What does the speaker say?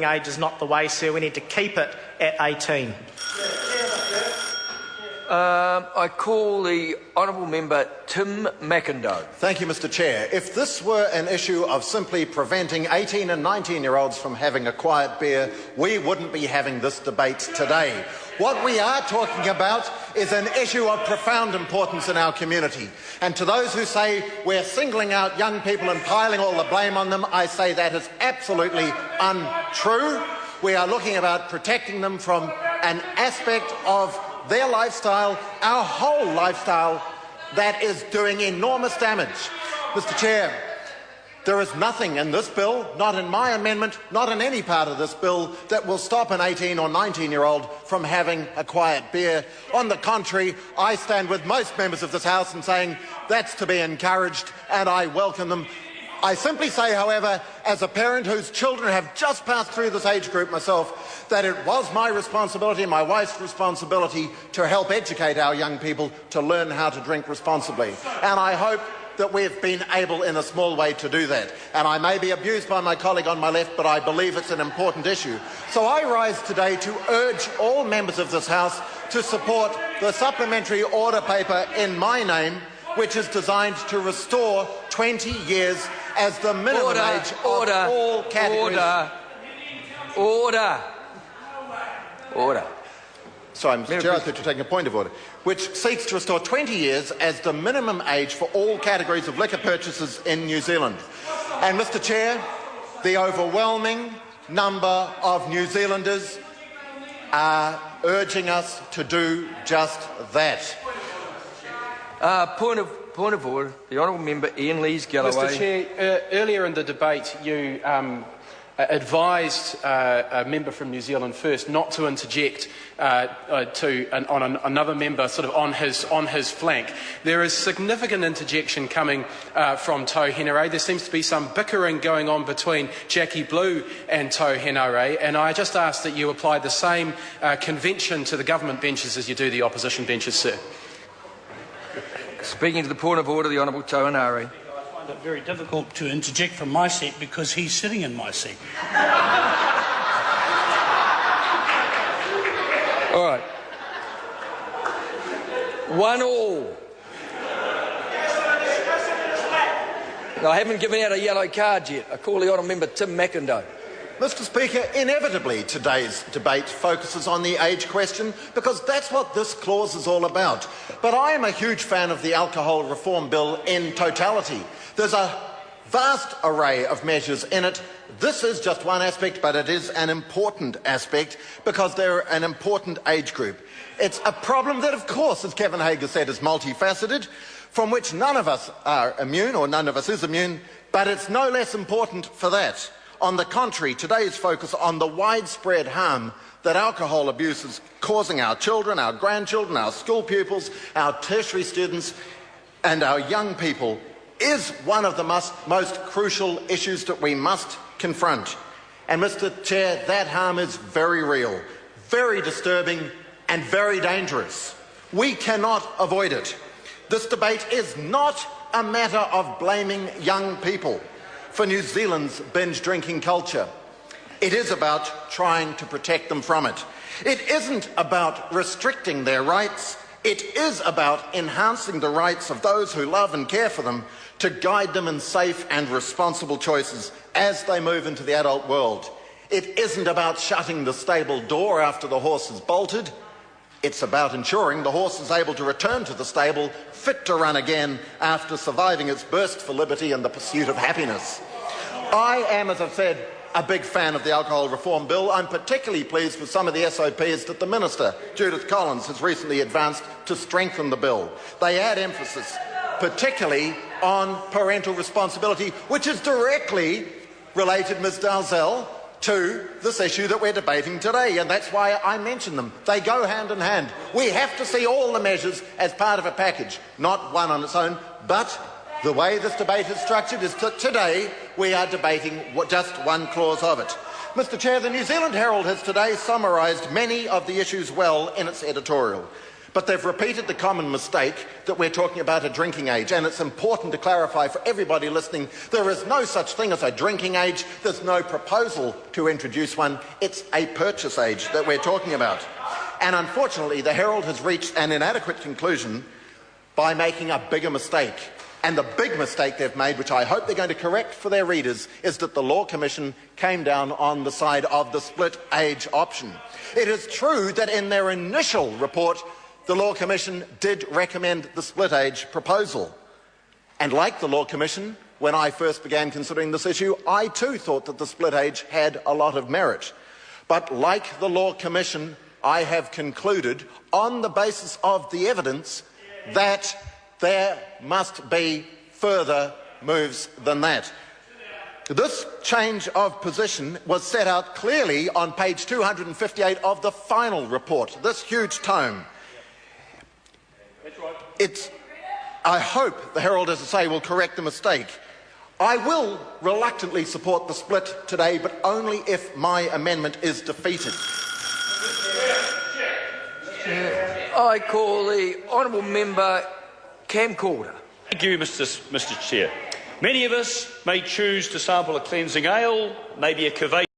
age is not the way, sir. We need to keep it at 18. I call the honourable member Tim McIndoe. Thank you, Mr Chair. If this were an issue of simply preventing 18 and 19-year-olds from having a quiet beer, we wouldn't be having this debate today. What we are talking about is an issue of profound importance in our community. And to those who say we're singling out young people and piling all the blame on them, I say that is absolutely untrue. We are looking about protecting them from an aspect of their lifestyle, our whole lifestyle, that is doing enormous damage. Mr Chair, there is nothing in this bill, not in my amendment, not in any part of this bill, that will stop an 18 or 19-year-old from having a quiet beer. On the contrary, I stand with most members of this House in saying that's to be encouraged, and I welcome them. I simply say, however, as a parent whose children have just passed through this age group myself, that it was my responsibility and my wife's responsibility to help educate our young people to learn how to drink responsibly. And I hope that we've been able in a small way to do that. And I may be abused by my colleague on my left, but I believe it's an important issue. So I rise today to urge all members of this House to support the supplementary order paper in my name, which is designed to restore 20 years as the minimum age of all categories. Order. Sorry, Mr Chair, I thought you were taking a point of order. Which seeks to restore 20 years as the minimum age for all categories of liquor purchases in New Zealand. And, Mr Chair, the overwhelming number of New Zealanders are urging us to do just that. Point of order. The honourable member Ian Lees-Galloway. Mr Chair, earlier in the debate you advised a member from New Zealand First not to interject on another member sort of on his flank. There is significant interjection coming from Tau Henare. There seems to be some bickering going on between Jackie Blue and Tau Henare, and I just ask that you apply the same convention to the government benches as you do the opposition benches, sir. Speaking to the point of order, the honourable Tau Henare. I find it very difficult to interject from my seat because he's sitting in my seat. All right. 1-1. I haven't given out a yellow card yet. I call the honourable member Tim McIndoe. Mr Speaker, inevitably today's debate focuses on the age question because that's what this clause is all about. But I am a huge fan of the alcohol reform bill in totality. There's a vast array of measures in it. This is just one aspect, but it is an important aspect because they're an important age group. It's a problem that, of course, as Kevin Hager said, is multifaceted, from which none of us are immune, or none of us is immune, but it's no less important for that. On the contrary, today's focus on the widespread harm that alcohol abuse is causing our children, our grandchildren, our school pupils, our tertiary students and our young people is one of the most crucial issues that we must confront. And, Mr Chair, that harm is very real, very disturbing and very dangerous. We cannot avoid it. This debate is not a matter of blaming young people for New Zealand's binge drinking culture. It is about trying to protect them from it. It isn't about restricting their rights. It is about enhancing the rights of those who love and care for them to guide them in safe and responsible choices as they move into the adult world. It isn't about shutting the stable door after the horse has bolted. It's about ensuring the horse is able to return to the stable fit to run again after surviving its burst for liberty and the pursuit of happiness. I am, as I've said, a big fan of the alcohol reform bill. I'm particularly pleased with some of the SOPs that the Minister, Judith Collins, has recently advanced to strengthen the bill. They add emphasis, particularly on parental responsibility, which is directly related, Ms Dalzell, to this issue that we're debating today, and that's why I mention them. They go hand in hand. We have to see all the measures as part of a package, not one on its own, but the way this debate is structured is that today we are debating just one clause of it. Mr Chair, the New Zealand Herald has today summarised many of the issues well in its editorial. But they've repeated the common mistake that we're talking about a drinking age, and it's important to clarify for everybody listening, there is no such thing as a drinking age. There's no proposal to introduce one. It's a purchase age that we're talking about. And unfortunately, the Herald has reached an inadequate conclusion by making a bigger mistake. And the big mistake they've made, which I hope they're going to correct for their readers, is that the Law Commission came down on the side of the split age option. It is true that in their initial report, the Law Commission did recommend the split age proposal. And like the Law Commission, when I first began considering this issue, I too thought that the split age had a lot of merit. But like the Law Commission, I have concluded, on the basis of the evidence, that there must be further moves than that. This change of position was set out clearly on page 258 of the final report, this huge tome. I hope the Herald, as I say, will correct the mistake. I will reluctantly support the split today, but only if my amendment is defeated. I call the honourable member Camcorder. Thank you, Mr. Chair. Many of us may choose to sample a cleansing ale, maybe a cuvée.